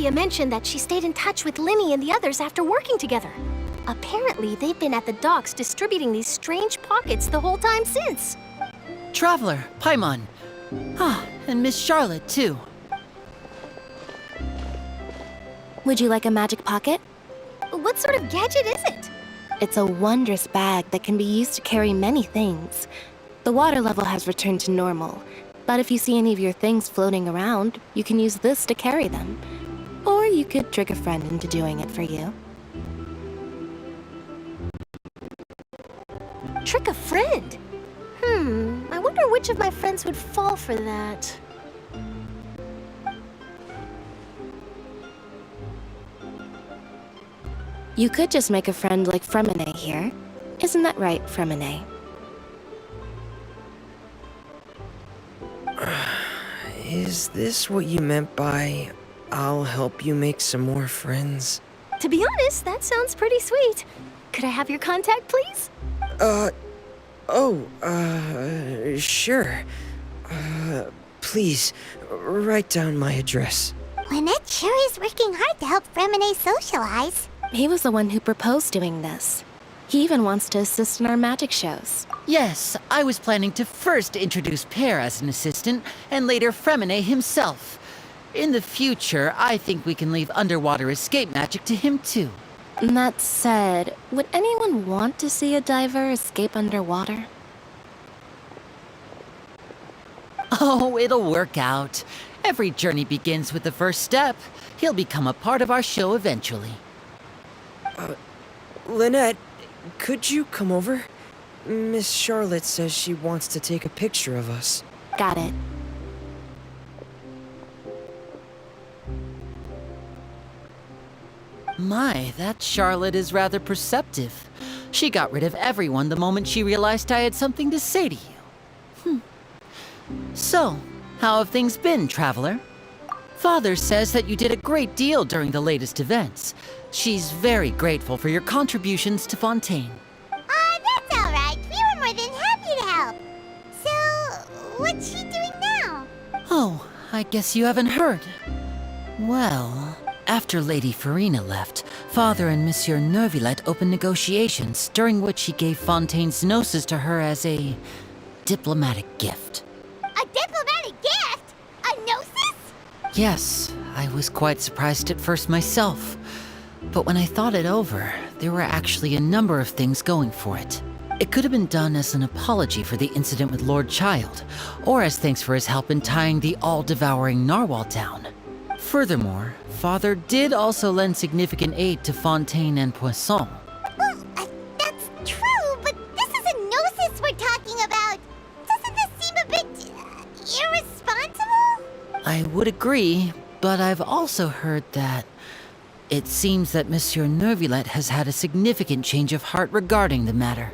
Sylvia mentioned that she stayed in touch with Linny and the others after working together. Apparently, they've been at the docks distributing these strange pockets the whole time since. Traveler, Paimon. Ah, and Miss Charlotte, too. Would you like a magic pocket? What sort of gadget is it? It's a wondrous bag that can be used to carry many things. The water level has returned to normal, but if you see any of your things floating around, you can use this to carry them. Or you could trick a friend into doing it for you. Trick a friend? I wonder which of my friends would fall for that. You could just make a friend like Fremine here. Isn't that right, Fremine? Is this what you meant by, I'll help you make some more friends? To be honest, that sounds pretty sweet. Could I have your contact, please? Sure. Please, write down my address. Lynette sure is working hard to help Fremine socialize. He was the one who proposed doing this. He even wants to assist in our magic shows. Yes, I was planning to first introduce Pear as an assistant, and later Fremine himself. In the future, I think we can leave underwater escape magic to him too. That said, would anyone want to see a diver escape underwater? Oh, it'll work out. Every journey begins with the first step. He'll become a part of our show eventually. Lynette, could you come over? Miss Charlotte says she wants to take a picture of us. Got it. My, that Charlotte is rather perceptive. She got rid of everyone the moment she realized I had something to say to you. So, how have things been, Traveler? Father says that you did a great deal during the latest events. She's very grateful for your contributions to Fontaine. That's all right. We were more than happy to help. So, what's she doing now? Oh, I guess you haven't heard. Well, after Lady Farina left, Father and Monsieur Neuvillette opened negotiations, during which he gave Fontaine's gnosis to her as a diplomatic gift. A diplomatic gift? A gnosis? Yes, I was quite surprised at first myself. But when I thought it over, there were actually a number of things going for it. It could have been done as an apology for the incident with Lord Child, or as thanks for his help in tying the all-devouring narwhal down. Furthermore, Father did also lend significant aid to Fontaine and Poisson. Well, that's true, but this is a gnosis we're talking about. Doesn't this seem a bit irresponsible? I would agree, but I've also heard that it seems that Monsieur Neuvillette has had a significant change of heart regarding the matter.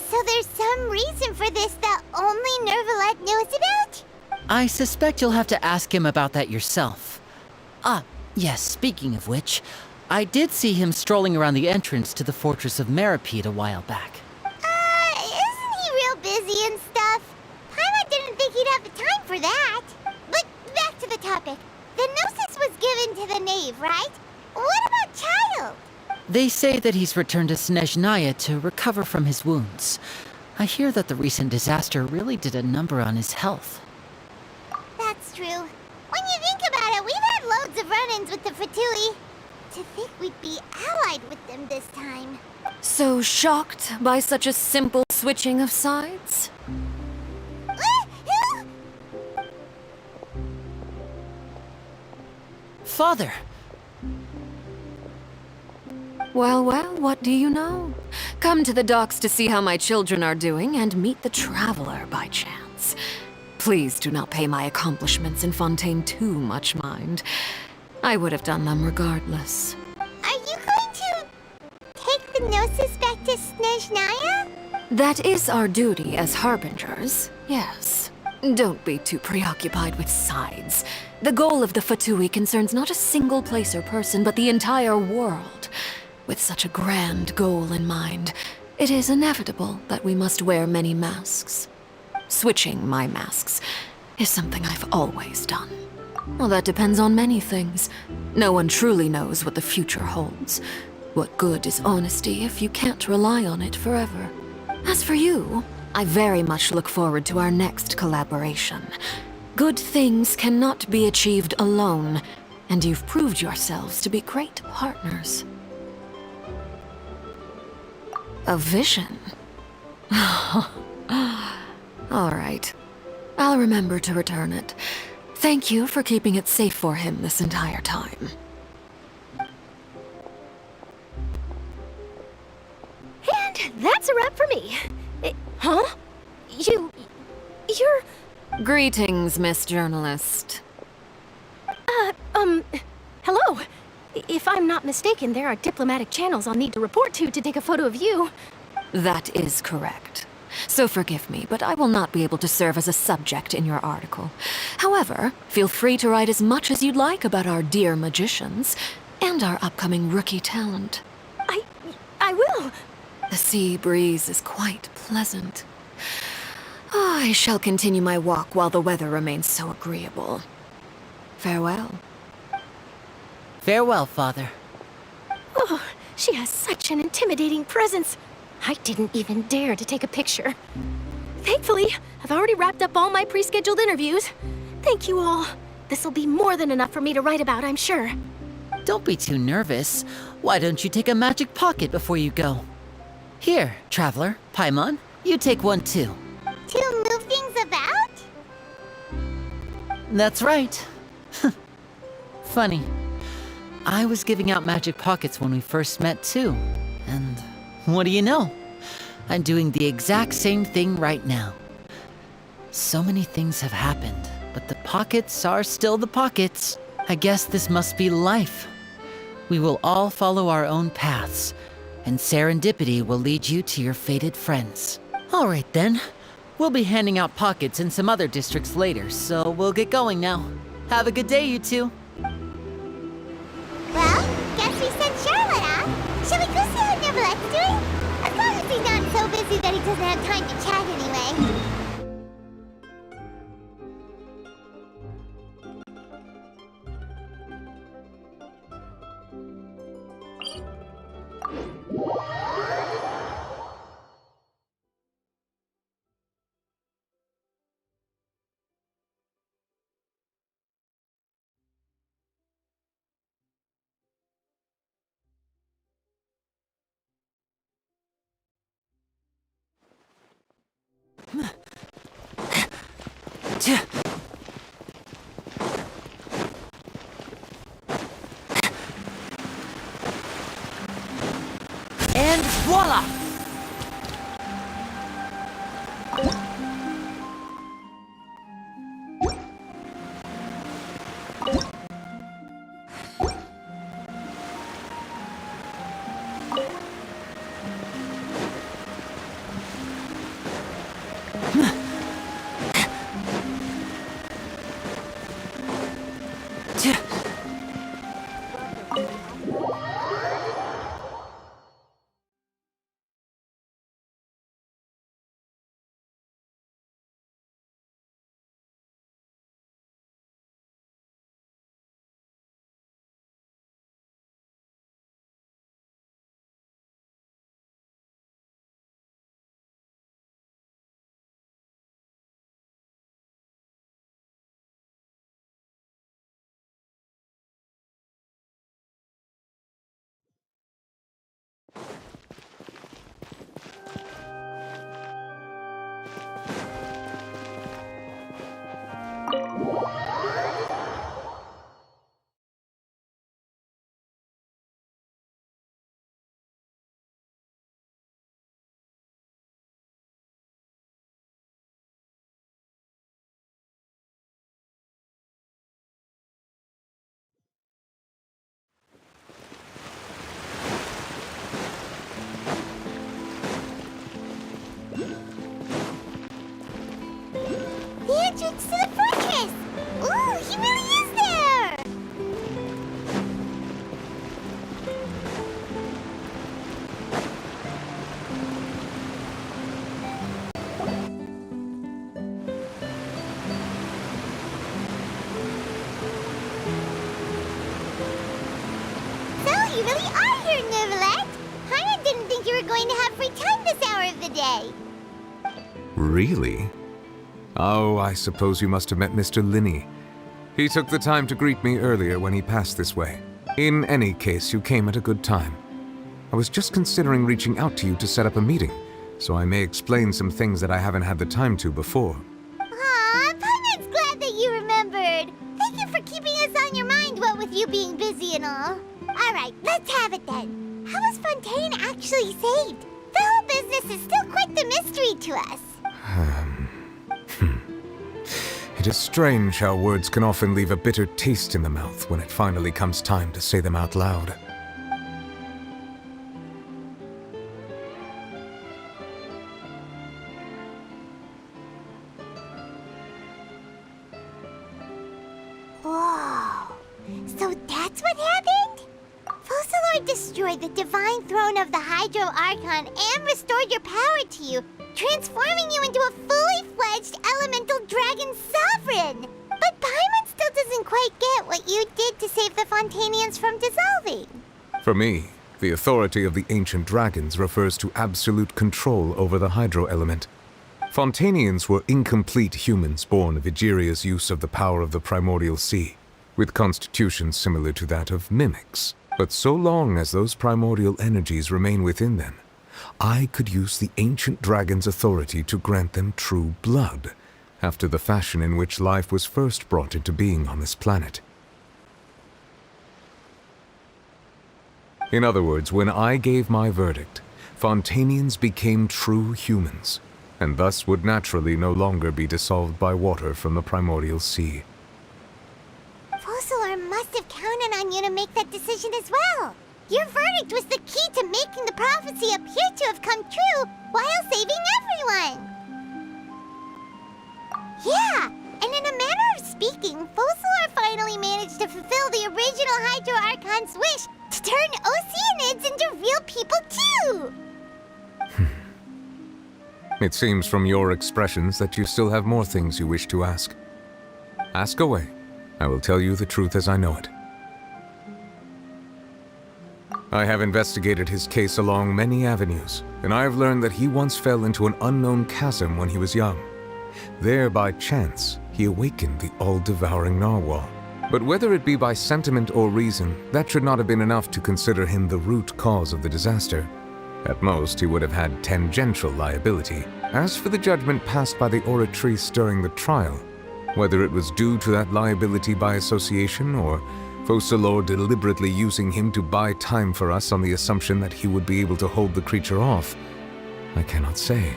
So there's some reason for this that only Neuvillette knows about? I suspect you'll have to ask him about that yourself. Ah, yes, speaking of which, I did see him strolling around the entrance to the Fortress of Meripede a while back. Isn't he real busy and stuff? Paimon didn't think he'd have the time for that. But back to the topic. The gnosis was given to the knave, right? What about Child? They say that he's returned to Snezhnaya to recover from his wounds. I hear that the recent disaster really did a number on his health. That's true. When you think about it, we've had loads of run-ins with the Fatui. To think we'd be allied with them this time. So shocked by such a simple switching of sides? Father! Well, what do you know? Come to the docks to see how my children are doing and meet the Traveler by chance. Please do not pay my accomplishments in Fontaine too much mind. I would have done them regardless. Are you going to take the gnosis back to Snezhnaya? That is our duty as harbingers, yes. Don't be too preoccupied with sides. The goal of the Fatui concerns not a single place or person, but the entire world. With such a grand goal in mind, it is inevitable that we must wear many masks. Switching my masks is something I've always done. Well, that depends on many things. No one truly knows what the future holds. What good is honesty if you can't rely on it forever? As for you, I very much look forward to our next collaboration. Good things cannot be achieved alone, and you've proved yourselves to be great partners. A vision? All right. I'll remember to return it. Thank you for keeping it safe for him this entire time. And that's a wrap for me. Huh? You're... Greetings, Miss Journalist. Hello. If I'm not mistaken, there are diplomatic channels I'll need to report to take a photo of you. That is correct. So forgive me, but I will not be able to serve as a subject in your article. However, feel free to write as much as you'd like about our dear magicians and our upcoming rookie talent. I will. The sea breeze is quite pleasant. I shall continue my walk while the weather remains so agreeable. Farewell. Farewell, Father. Oh, she has such an intimidating presence. I didn't even dare to take a picture. Thankfully, I've already wrapped up all my pre-scheduled interviews. Thank you all. This'll be more than enough for me to write about, I'm sure. Don't be too nervous. Why don't you take a magic pocket before you go? Here, Traveler, Paimon, you take one too. To move things about? That's right. Funny. I was giving out magic pockets when we first met too. And what do you know? I'm doing the exact same thing right now. So many things have happened, but the pockets are still the pockets. I guess this must be life. We will all follow our own paths, and serendipity will lead you to your fated friends. All right then. We'll be handing out pockets in some other districts later, so we'll get going now. Have a good day, you two. Well, guess we sent Charlotte off. Shall we go see how Neverlette's doing? As long as he's not so busy that he doesn't have time to chat anyway. And voila! The entrance to the fortress! Ooh, he really is there! here, Neuvillette. Paimon didn't think you were going to have free time this hour of the day. Really? Oh, I suppose you must have met Mr. Linney. He took the time to greet me earlier when he passed this way. In any case, you came at a good time. I was just considering reaching out to you to set up a meeting, so I may explain some things that I haven't had the time to before. Aw, Paimon's glad that you remembered. Thank you for keeping us on your mind, what with you being busy and all. Alright, let's have it then. How was Fontaine actually saved? The whole business is still quite the mystery to us. It is strange how words can often leave a bitter taste in the mouth when it finally comes time to say them out loud. Whoa. So that's what happened? Focalor destroyed the divine throne of the Hydro Archon and restored your power to you, transforming you into a fully fledged elemental dragon sovereign. But Paimon still doesn't quite get what you did to save the Fontainians from dissolving. For me, the authority of the ancient dragons refers to absolute control over the hydro element. Fontainians were incomplete humans born of Egeria's use of the power of the primordial sea, with constitutions similar to that of mimics. But so long as those primordial energies remain within them, I could use the ancient dragon's authority to grant them true blood, after the fashion in which life was first brought into being on this planet. In other words, when I gave my verdict, Fontainians became true humans, and thus would naturally no longer be dissolved by water from the primordial sea. Focalor must have counted on you to make that decision as well. Your verdict was the key to making the prophecy appear to have come true while saving everyone. Yeah, and in a manner of speaking, Focalor finally managed to fulfill the original Hydro Archon's wish to turn Oceanids into real people too! It seems from your expressions that you still have more things you wish to ask. Ask away. I will tell you the truth as I know it. I have investigated his case along many avenues, and I have learned that he once fell into an unknown chasm when he was young. There, by chance, he awakened the all-devouring narwhal. But whether it be by sentiment or reason, that should not have been enough to consider him the root cause of the disaster. At most, he would have had tangential liability. As for the judgment passed by the oratrice during the trial, whether it was due to that liability by association or Focalor deliberately using him to buy time for us on the assumption that he would be able to hold the creature off, I cannot say.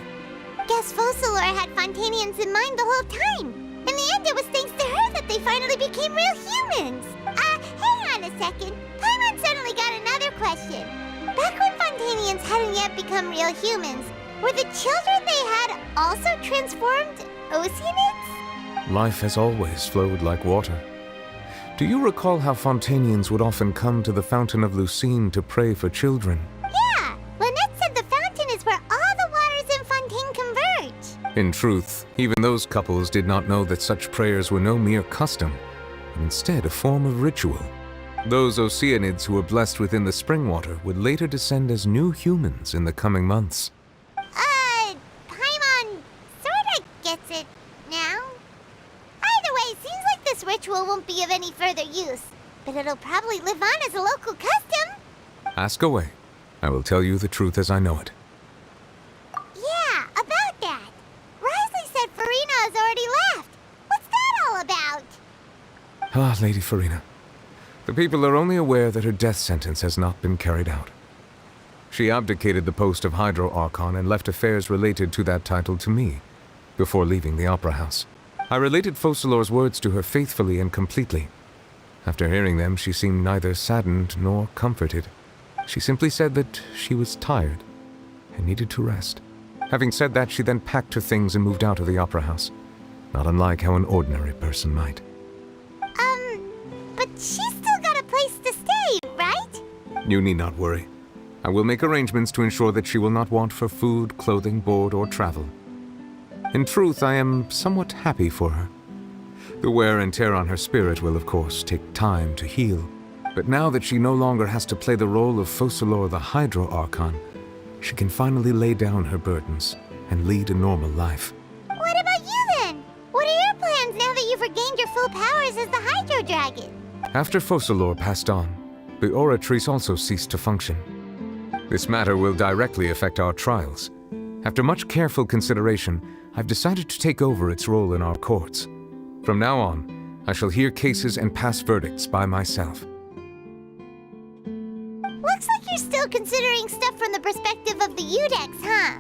Guess Focalor had Fontainians in mind the whole time. In the end, it was thanks to her that they finally became real humans. Hang on a second. Paimon suddenly got another question. Back when Fontainians hadn't yet become real humans, were the children they had also transformed Oceanids? Life has always flowed like water. Do you recall how Fontainians would often come to the Fountain of Lucine to pray for children? Yeah, Lynette said the fountain is where all the waters in Fontaine converge. In truth, even those couples did not know that such prayers were no mere custom, but instead a form of ritual. Those Oceanids who were blessed within the spring water would later descend as new humans in the coming months. Paimon sorta gets it now. Either way, seems like this ritual won't be of any further use, but it'll probably live on as a local custom. Ask away. I will tell you the truth as I know it. Yeah, about that. Risley said Farina has already left. What's that all about? Ah, Lady Farina. The people are only aware that her death sentence has not been carried out. She abdicated the post of Hydro Archon and left affairs related to that title to me, before leaving the Opera House. I related Focalor's words to her faithfully and completely. After hearing them, she seemed neither saddened nor comforted. She simply said that she was tired and needed to rest. Having said that, she then packed her things and moved out of the Opera House, not unlike how an ordinary person might. But she's still got a place to stay, right? You need not worry. I will make arrangements to ensure that she will not want for food, clothing, board, or travel. In truth, I am somewhat happy for her. The wear and tear on her spirit will, of course, take time to heal. But now that she no longer has to play the role of Focalor the Hydro Archon, she can finally lay down her burdens and lead a normal life. What about you then? What are your plans now that you've regained your full powers as the Hydro Dragon? After Focalor passed on, the Oratrice also ceased to function. This matter will directly affect our trials. After much careful consideration, I've decided to take over its role in our courts. From now on, I shall hear cases and pass verdicts by myself. Looks like you're still considering stuff from the perspective of the Udex, huh?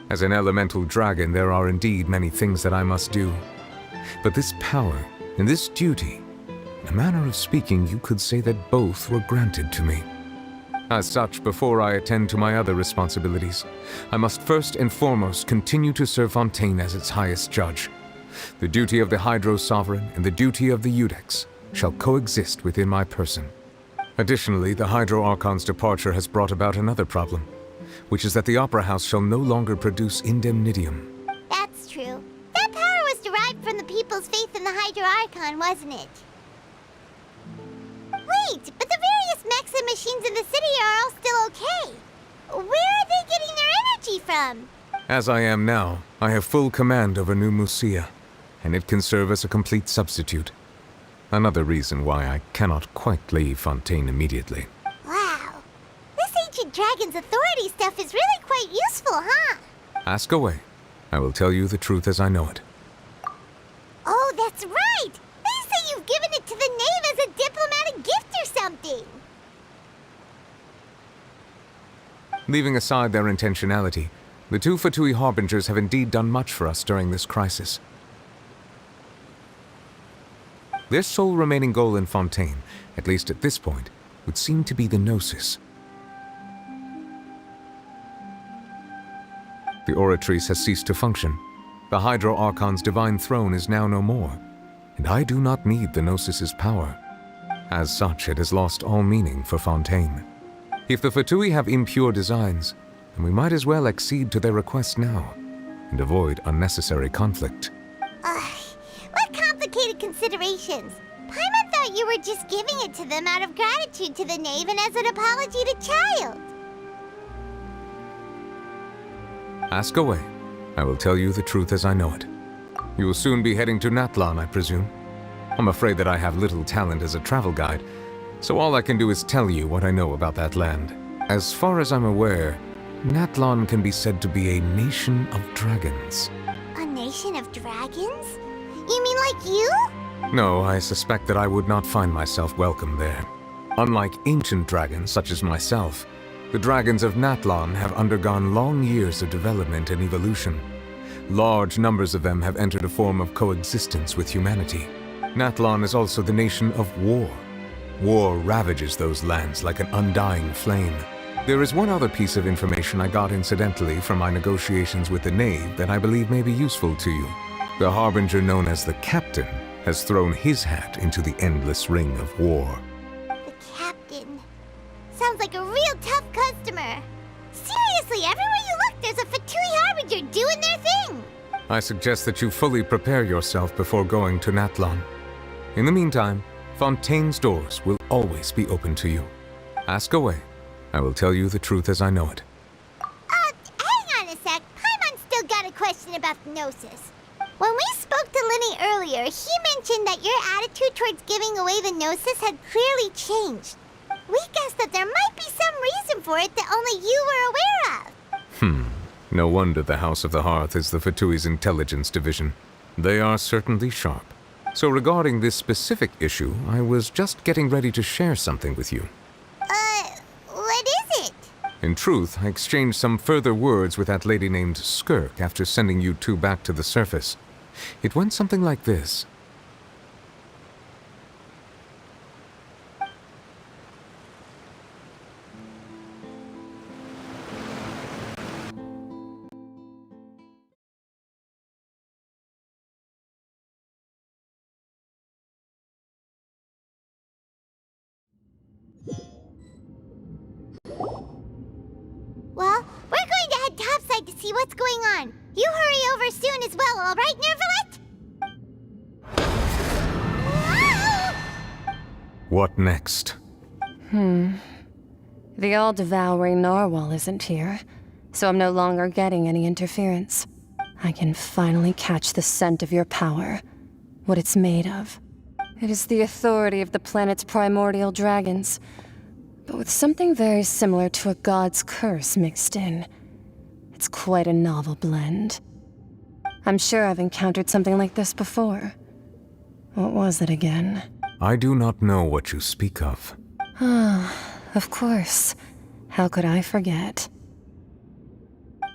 As an elemental dragon, there are indeed many things that I must do. But this power and this duty, in a manner of speaking, you could say that both were granted to me. As such, before I attend to my other responsibilities, I must first and foremost continue to serve Fontaine as its highest judge. The duty of the Hydro Sovereign and the duty of the Udex shall coexist within my person. Additionally, the Hydro Archon's departure has brought about another problem, which is that the Opera House shall no longer produce indemnitium. That's true. That power was derived from the people's faith in the Hydro Archon, wasn't it? Wait, but the various mechs and machines in the city are all still okay. Where are they getting their energy from? As I am now, I have full command over New Musia, and it can serve as a complete substitute. Another reason why I cannot quite leave Fontaine immediately. Wow. This ancient dragon's authority stuff is really quite useful, huh? Ask away. I will tell you the truth as I know it. Oh, that's right! They say you've given it to the knave as a diplomatic gift or something! Leaving aside their intentionality, the two Fatui Harbingers have indeed done much for us during this crisis. Their sole remaining goal in Fontaine, at least at this point, would seem to be the Gnosis. The Oratrice has ceased to function. The Hydro Archon's divine throne is now no more, and I do not need the Gnosis's power. As such, it has lost all meaning for Fontaine. If the Fatui have impure designs, then we might as well accede to their request now, and avoid unnecessary conflict. Ugh, what complicated considerations! Paimon thought you were just giving it to them out of gratitude to the knave and as an apology to Child. Ask away. I will tell you the truth as I know it. You will soon be heading to Natlan, I presume. I'm afraid that I have little talent as a travel guide, so all I can do is tell you what I know about that land. As far as I'm aware, Natlan can be said to be a nation of dragons. A nation of dragons? You mean like you? No, I suspect that I would not find myself welcome there. Unlike ancient dragons such as myself, the dragons of Natlan have undergone long years of development and evolution. Large numbers of them have entered a form of coexistence with humanity. Natlan is also the nation of war. War ravages those lands like an undying flame. There is one other piece of information I got incidentally from my negotiations with the knave that I believe may be useful to you. The harbinger known as the Captain has thrown his hat into the endless ring of war. The captain. Sounds like a real tough customer. Seriously, everywhere you look, there's a Fatui Harbinger doing their thing. I suggest that you fully prepare yourself before going to Natlan. In the meantime, Fontaine's doors will always be open to you. Ask away. I will tell you the truth as I know it. Hang on a sec. Paimon's still got a question about the Gnosis. When we spoke to Linny earlier, he mentioned that your attitude towards giving away the Gnosis had clearly changed. We guessed that there might be some reason for it that only you were aware of. No wonder the House of the Hearth is the Fatui's intelligence division. They are certainly sharp. So regarding this specific issue, I was just getting ready to share something with you. What is it? In truth, I exchanged some further words with that lady named Skirk after sending you two back to the surface. It went something like this. Well, we're going to head topside to see what's going on. You hurry over soon as well, all right, Nervalet? What next? The all-devouring narwhal isn't here, so I'm no longer getting any interference. I can finally catch the scent of your power, what it's made of. It is the authority of the planet's primordial dragons, but with something very similar to a god's curse mixed in. It's quite a novel blend. I'm sure I've encountered something like this before. What was it again? I do not know what you speak of. Of course. How could I forget?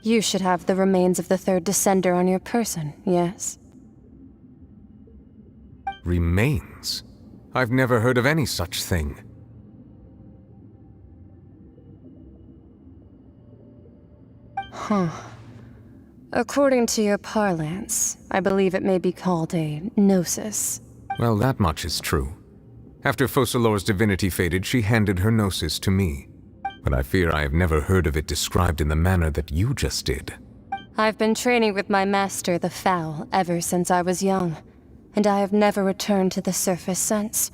You should have the remains of the third descender on your person, yes? Remains? I've never heard of any such thing. According to your parlance, I believe it may be called a gnosis. Well, that much is true. After Focalor's divinity faded, she handed her gnosis to me. But I fear I have never heard of it described in the manner that you just did. I've been training with my master, the Foul, ever since I was young, and I have never returned to the surface since.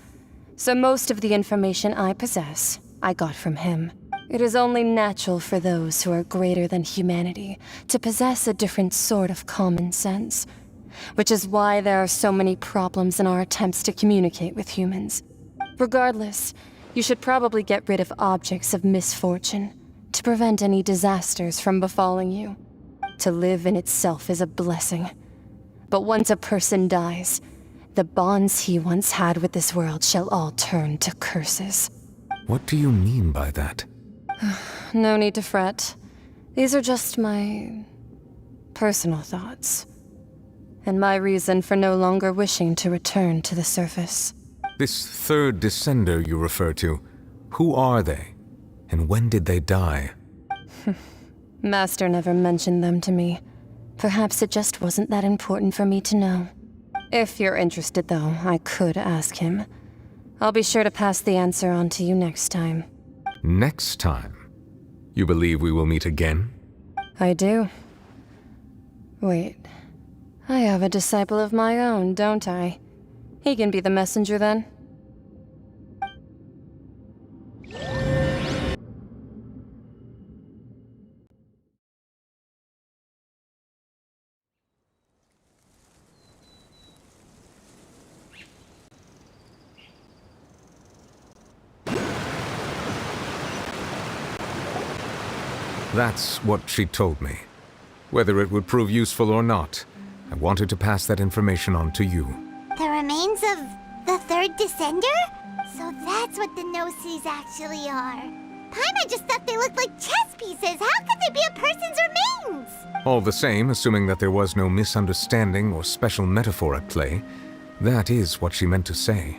So most of the information I possess, I got from him. It is only natural for those who are greater than humanity to possess a different sort of common sense, which is why there are so many problems in our attempts to communicate with humans. Regardless, you should probably get rid of objects of misfortune to prevent any disasters from befalling you. To live in itself is a blessing. But once a person dies, the bonds he once had with this world shall all turn to curses. What do you mean by that? No need to fret. These are just my personal thoughts, and my reason for no longer wishing to return to the surface. This third descender you refer to, who are they? And when did they die? Master never mentioned them to me. Perhaps it just wasn't that important for me to know. If you're interested, though, I could ask him. I'll be sure to pass the answer on to you next time. Next time? You believe we will meet again? I do. Wait. I have a disciple of my own, don't I? He can be the messenger then. That's what she told me. Whether it would prove useful or not, I wanted to pass that information on to you. The remains of the third descender? So that's what the Gnosis actually are. Paimon just thought they looked like chess pieces. How could they be a person's remains? All the same, assuming that there was no misunderstanding or special metaphor at play, that is what she meant to say.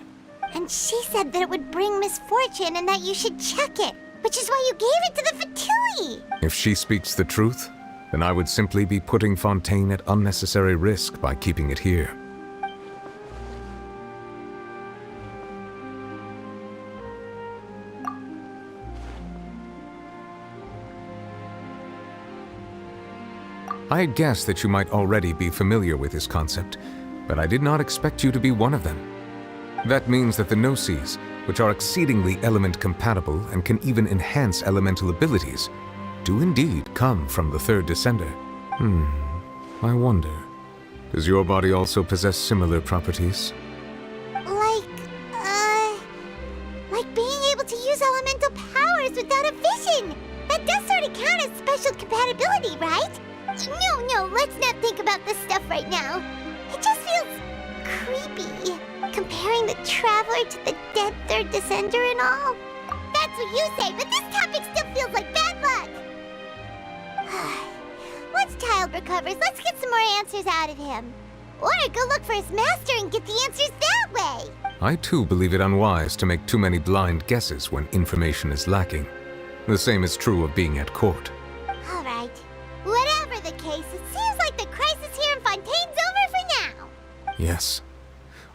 And she said that it would bring misfortune and that you should check it, which is why you gave it to the Fatui. If she speaks the truth, then I would simply be putting Fontaine at unnecessary risk by keeping it here. I had guessed that you might already be familiar with this concept, but I did not expect you to be one of them. That means that the Gnosis, which are exceedingly element-compatible and can even enhance elemental abilities, do indeed come from the third descender. I wonder, does your body also possess similar properties? Like being able to use elemental powers without a vision. That does sort of count as special compatibility, right? No, let's not think about this stuff right now. It just feels creepy. Comparing the Traveler to the dead third descender and all. That's what you say, but this topic still feels like bad luck. Once Child recovers, let's get some more answers out of him. Or go look for his master and get the answers that way. I too believe it unwise to make too many blind guesses when information is lacking. The same is true of being at court. All right. Whatever the case, it seems like the crisis here in Fontaine's over for now. Yes.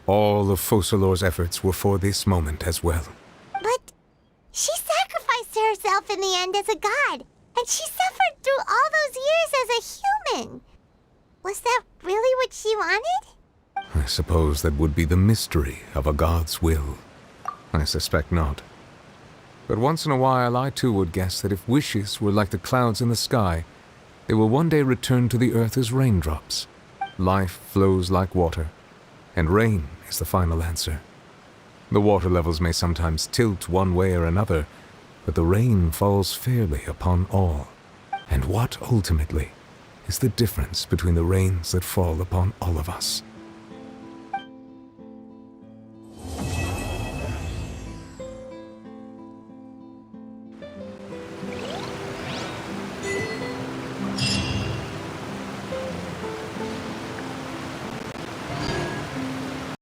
All of Focalor's efforts were for this moment as well. But she sacrificed herself in the end as a god, and she suffered through all those years as a human. Was that really what she wanted? I suppose that would be the mystery of a god's will. I suspect not. But once in a while, I too would guess that if wishes were like the clouds in the sky, they will one day return to the earth as raindrops. Life flows like water, and rain is the final answer. The water levels may sometimes tilt one way or another, but the rain falls fairly upon all. And what, ultimately, is the difference between the rains that fall upon all of us?